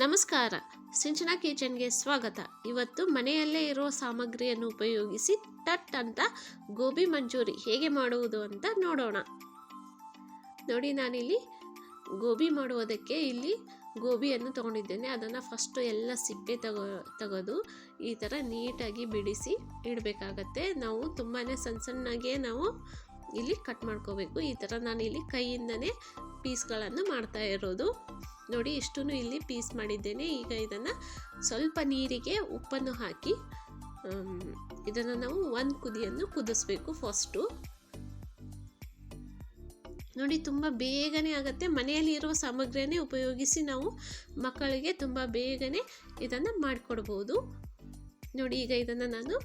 ನಮಸ್ಕಾರ, ಸಿಂಚನಾ ಕಿಚನ್ಗೆ ಸ್ವಾಗತ. ಇವತ್ತು ಮನೆಯಲ್ಲೇ ಇರುವ ಸಾಮಗ್ರಿಯನ್ನು ಉಪಯೋಗಿಸಿ ಟಟ್ ಅಂತ ಗೋಬಿ ಮಂಚೂರಿ ಹೇಗೆ ಮಾಡುವುದು ಅಂತ ನೋಡೋಣ. ನೋಡಿ, ನಾನಿಲ್ಲಿ ಗೋಬಿ ಮಾಡುವುದಕ್ಕೆ ಇಲ್ಲಿ ಗೋಬಿಯನ್ನು ತಗೊಂಡಿದ್ದೇನೆ. ಅದನ್ನು ಫಸ್ಟು ಎಲ್ಲ ಸಿಪ್ಪೆ ತೆಗೆದು ಈ ಥರ ನೀಟಾಗಿ ಬಿಡಿಸಿ ಇಡಬೇಕಾಗತ್ತೆ. ನಾವು ತುಂಬಾ ಸಣ್ಣಗೆ ನಾವು ಇಲ್ಲಿ ಕಟ್ ಮಾಡ್ಕೋಬೇಕು. ಈ ಥರ ನಾನು ಇಲ್ಲಿ ಕೈಯಿಂದನೇ ಪೀಸ್ಗಳನ್ನು ಮಾಡ್ತಾ ಇರೋದು. ನೋಡಿ, ಇಷ್ಟೂ ಇಲ್ಲಿ ಪೀಸ್ ಮಾಡಿದ್ದೇನೆ. ಈಗ ಇದನ್ನು ಸ್ವಲ್ಪ ನೀರಿಗೆ ಉಪ್ಪನ್ನು ಹಾಕಿ ಇದನ್ನು ನಾವು ಒಂದು ಕುದಿಯನ್ನು ಕುದಿಸ್ಬೇಕು ಫಸ್ಟು. ನೋಡಿ, ತುಂಬ ಬೇಗನೆ ಆಗುತ್ತೆ. ಮನೆಯಲ್ಲಿ ಇರುವ ಸಾಮಗ್ರಿಯನ್ನೇ ಉಪಯೋಗಿಸಿ ನಾವು ಮಕ್ಕಳಿಗೆ ತುಂಬ ಬೇಗನೆ ಇದನ್ನು ಮಾಡಿಕೊಡ್ಬೋದು. ನೋಡಿ, ಈಗ ಇದನ್ನು ನಾನು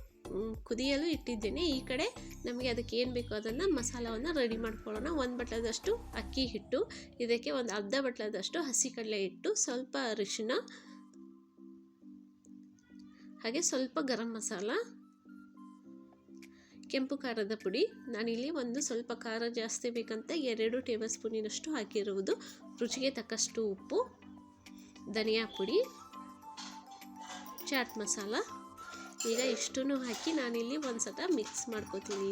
ಕುದಿಯಲು ಇಟ್ಟಿದ್ದೇನೆ. ಈ ಕಡೆ ನಮಗೆ ಅದಕ್ಕೆ ಏನು ಬೇಕೋ ಅದನ್ನು ಮಸಾಲವನ್ನು ರೆಡಿ ಮಾಡ್ಕೊಳ್ಳೋಣ. 1 ಬಟ್ಲದಷ್ಟು ಅಕ್ಕಿ ಹಿಟ್ಟು, ಇದಕ್ಕೆ ಒಂದು ಅರ್ಧ ಬಟ್ಲದಷ್ಟು ಹಸಿ ಕಡಲೆ ಹಿಟ್ಟು, ಸ್ವಲ್ಪ ಅರಿಶಿನ, ಹಾಗೆ ಸ್ವಲ್ಪ ಗರಂ ಮಸಾಲ, ಕೆಂಪು ಖಾರದ ಪುಡಿ. ನಾನಿಲ್ಲಿ ಒಂದು ಸ್ವಲ್ಪ ಖಾರ ಜಾಸ್ತಿ ಬೇಕಂತ 2 ಟೇಬಲ್ ಸ್ಪೂನಿನಷ್ಟು ಹಾಕಿರುವುದು. ರುಚಿಗೆ ತಕ್ಕಷ್ಟು ಉಪ್ಪು, ಧನಿಯಾ ಪುಡಿ, ಚಾಟ್ ಮಸಾಲ. ಈಗ ಇಷ್ಟನ್ನು ಹಾಕಿ ನಾನಿಲ್ಲಿ ಒಂದು ಸಲ ಮಿಕ್ಸ್ ಮಾಡ್ಕೋತೀನಿ.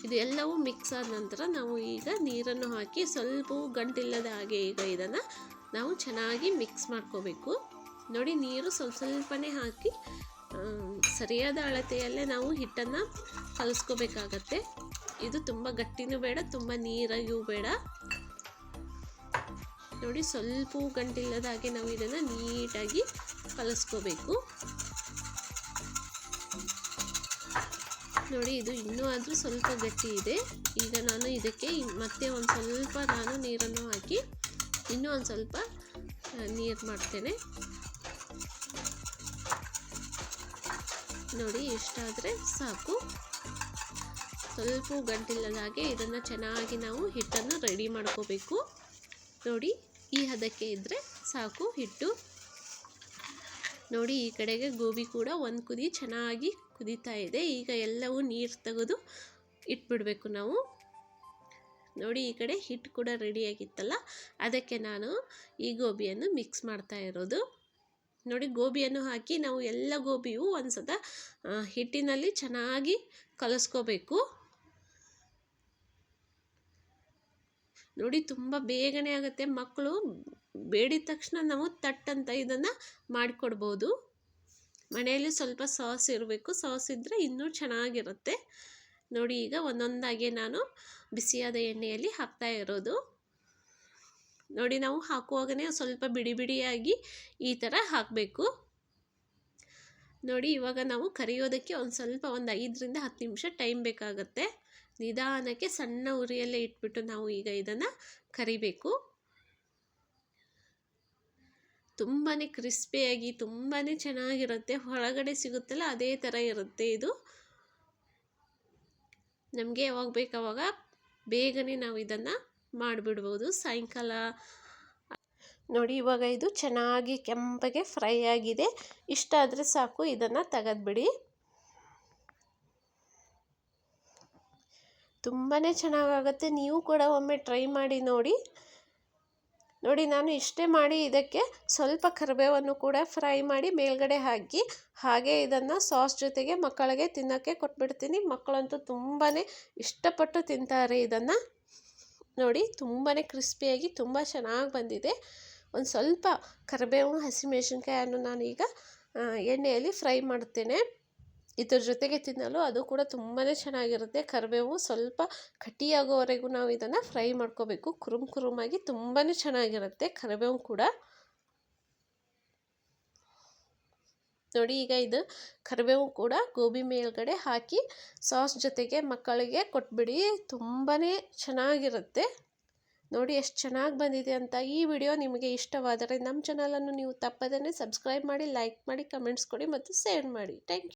ಇದು ಎಲ್ಲವೂ ಮಿಕ್ಸ್ ಆದ ನಂತರ ನಾವು ಈಗ ನೀರನ್ನು ಹಾಕಿ ಸ್ವಲ್ಪ ಗಂಟಿಲ್ಲದ ಹಾಗೆ ಈಗ ಇದನ್ನು ನಾವು ಚೆನ್ನಾಗಿ ಮಿಕ್ಸ್ ಮಾಡ್ಕೋಬೇಕು. ನೋಡಿ, ನೀರು ಸ್ವಲ್ಪನೇ ಹಾಕಿ ಸರಿಯಾದ ಅಳತೆಯಲ್ಲೇ ನಾವು ಹಿಟ್ಟನ್ನು ಕಲಿಸ್ಕೋಬೇಕಾಗತ್ತೆ. ಇದು ತುಂಬ ಗಟ್ಟಿನೂ ಬೇಡ, ತುಂಬ ನೀರಾಗಿಯೂ ಬೇಡ. ನೋಡಿ, ಸ್ವಲ್ಪ ಗಂಟಿಲ್ಲದ ಹಾಗೆ ನಾವು ಇದನ್ನು ನೀಟಾಗಿ ಕಲಿಸ್ಕೋಬೇಕು. ನೋಡಿ, ಇದು ಇನ್ನೂ ಆದರೂ ಸ್ವಲ್ಪ ಗಟ್ಟಿ ಇದೆ. ಈಗ ನಾನು ಇದಕ್ಕೆ ಮತ್ತೆ ಒಂದು ಸ್ವಲ್ಪ ನಾನು ನೀರನ್ನು ಹಾಕಿ ಇನ್ನೂ ಒಂದು ಸ್ವಲ್ಪ ನೀರು ಮಾಡ್ತೇನೆ. ನೋಡಿ, ಇಷ್ಟಾದರೆ ಸಾಕು. ಸ್ವಲ್ಪ ಗಂಟಿಲ್ಲದ ಹಾಗೆ ಇದನ್ನು ಚೆನ್ನಾಗಿ ನಾವು ಹಿಟ್ಟನ್ನು ರೆಡಿ ಮಾಡ್ಕೋಬೇಕು. ನೋಡಿ, ಈ ಹದಕ್ಕೆ ಇದ್ದರೆ ಸಾಕು ಹಿಟ್ಟು. ನೋಡಿ, ಈ ಕಡೆಗೆ ಗೋಬಿ ಕೂಡ ಒಂದು ಕುದಿ ಚೆನ್ನಾಗಿ ಕುದೀತಾ ಇದೆ. ಈಗ ಎಲ್ಲವೂ ನೀರು ತೆಗೆದು ಇಟ್ಬಿಡಬೇಕು ನಾವು. ನೋಡಿ, ಈ ಕಡೆ ಹಿಟ್ಟು ಕೂಡ ರೆಡಿಯಾಗಿತ್ತಲ್ಲ, ಅದಕ್ಕೆ ನಾನು ಈ ಗೋಬಿಯನ್ನು ಮಿಕ್ಸ್ ಮಾಡ್ತಾ ಇರೋದು. ನೋಡಿ, ಗೋಬಿಯನ್ನು ಹಾಕಿ ನಾವು ಎಲ್ಲ ಗೋಬಿಯೂ ಒಂದು ಸಲ ಹಿಟ್ಟಿನಲ್ಲಿ ಚೆನ್ನಾಗಿ ಕಲಿಸ್ಕೋಬೇಕು. ನೋಡಿ, ತುಂಬ ಬೇಗನೆ ಆಗುತ್ತೆ. ಮಕ್ಕಳು ಬೇಡಿದ ತಕ್ಷಣ ನಾವು ತಟ್ಟಂತ ಇದನ್ನು ಮಾಡಿಕೊಡ್ಬೋದು. ಮನೆಯಲ್ಲಿ ಸ್ವಲ್ಪ ಸಾಸ್ ಇರಬೇಕು. ಸಾಸ್ ಇದ್ದರೆ ಇನ್ನೂ ಚೆನ್ನಾಗಿರುತ್ತೆ. ನೋಡಿ, ಈಗ ಒಂದೊಂದಾಗಿ ನಾನು ಬಿಸಿಯಾದ ಎಣ್ಣೆಯಲ್ಲಿ ಹಾಕ್ತಾ ಇರೋದು. ನೋಡಿ, ನಾವು ಹಾಕುವಾಗಲೇ ಸ್ವಲ್ಪ ಬಿಡಿ ಬಿಡಿಯಾಗಿ ಈ ಥರ ಹಾಕಬೇಕು. ನೋಡಿ, ಇವಾಗ ನಾವು ಕರಿಯೋದಕ್ಕೆ ಒಂದು 5ರಿಂದ 10 ನಿಮಿಷ ಟೈಮ್ ಬೇಕಾಗುತ್ತೆ. ನಿಧಾನಕ್ಕೆ ಸಣ್ಣ ಉರಿಯಲ್ಲೇ ಇಟ್ಬಿಟ್ಟು ನಾವು ಈಗ ಇದನ್ನು ಕರಿಬೇಕು. ತುಂಬಾ ಕ್ರಿಸ್ಪಿಯಾಗಿ ತುಂಬಾ ಚೆನ್ನಾಗಿರುತ್ತೆ. ಹೊರಗಡೆ ಸಿಗುತ್ತಲ್ಲ ಅದೇ ಥರ ಇರುತ್ತೆ ಇದು. ನಮಗೆ ಯಾವಾಗ ಬೇಕು ಆವಾಗ ಬೇಗನೆ ನಾವು ಇದನ್ನು ಮಾಡಿಬಿಡ್ಬೋದು. ಸಾಯಂಕಾಲ ನೋಡಿ, ಇವಾಗ ಇದು ಚೆನ್ನಾಗಿ ಕೆಂಪಗೆ ಫ್ರೈ ಆಗಿದೆ. ಇಷ್ಟ ಆದರೆ ಸಾಕು, ಇದನ್ನು ತೆಗೆದುಬಿಡಿ. ತುಂಬಾ ಚೆನ್ನಾಗಾಗುತ್ತೆ. ನೀವು ಕೂಡ ಒಮ್ಮೆ ಟ್ರೈ ಮಾಡಿ ನೋಡಿ. ನೋಡಿ, ನಾನು ಇಷ್ಟೇ ಮಾಡಿ ಇದಕ್ಕೆ ಸ್ವಲ್ಪ ಕರಿಬೇವನ್ನು ಕೂಡ ಫ್ರೈ ಮಾಡಿ ಮೇಲ್ಗಡೆ ಹಾಕಿ ಹಾಗೆ ಇದನ್ನು ಸಾಸ್ ಜೊತೆಗೆ ಮಕ್ಕಳಿಗೆ ತಿನ್ನೋಕ್ಕೆ ಕೊಟ್ಬಿಡ್ತೀನಿ. ಮಕ್ಕಳಂತೂ ತುಂಬಾ ಇಷ್ಟಪಟ್ಟು ತಿಂತಾರೆ ಇದನ್ನು. ನೋಡಿ, ತುಂಬಾ ಕ್ರಿಸ್ಪಿಯಾಗಿ ತುಂಬ ಚೆನ್ನಾಗಿ ಬಂದಿದೆ. ಒಂದು ಸ್ವಲ್ಪ ಕರಿಬೇವು, ಹಸಿಮೆಣಸಿನ್ಕಾಯನ್ನು ನಾನು ಈಗ ಎಣ್ಣೆಯಲ್ಲಿ ಫ್ರೈ ಮಾಡ್ತೇನೆ. ಇದ್ರ ಜೊತೆಗೆ ತಿನ್ನಲು ಅದು ಕೂಡ ತುಂಬಾ ಚೆನ್ನಾಗಿರುತ್ತೆ. ಕರಿಬೇವು ಸ್ವಲ್ಪ ಕಟ್ಟಿಯಾಗೋವರೆಗೂ ನಾವು ಇದನ್ನು ಫ್ರೈ ಮಾಡ್ಕೋಬೇಕು. ಕುರುಮಾಗಿ ತುಂಬಾ ಚೆನ್ನಾಗಿರುತ್ತೆ ಕರಿಬೇವು ಕೂಡ. ನೋಡಿ, ಈಗ ಇದು ಕರಿಬೇವು ಕೂಡ ಗೋಬಿ ಮೇಲ್ಗಡೆ ಹಾಕಿ ಸಾಸ್ ಜೊತೆಗೆ ಮಕ್ಕಳಿಗೆ ಕೊಟ್ಬಿಡಿ. ತುಂಬಾ ಚೆನ್ನಾಗಿರುತ್ತೆ. ನೋಡಿ, ಎಷ್ಟು ಚೆನ್ನಾಗಿ ಬಂದಿದೆ ಅಂತ. ಈ ವಿಡಿಯೋ ನಿಮಗೆ ಇಷ್ಟವಾದರೆ ನಮ್ಮ ಚಾನಲನ್ನು ನೀವು ತಪ್ಪದೇ ಸಬ್ಸ್ಕ್ರೈಬ್ ಮಾಡಿ, ಲೈಕ್ ಮಾಡಿ, ಕಮೆಂಟ್ಸ್ ಕೊಡಿ ಮತ್ತು ಶೇರ್ ಮಾಡಿ. Thank you.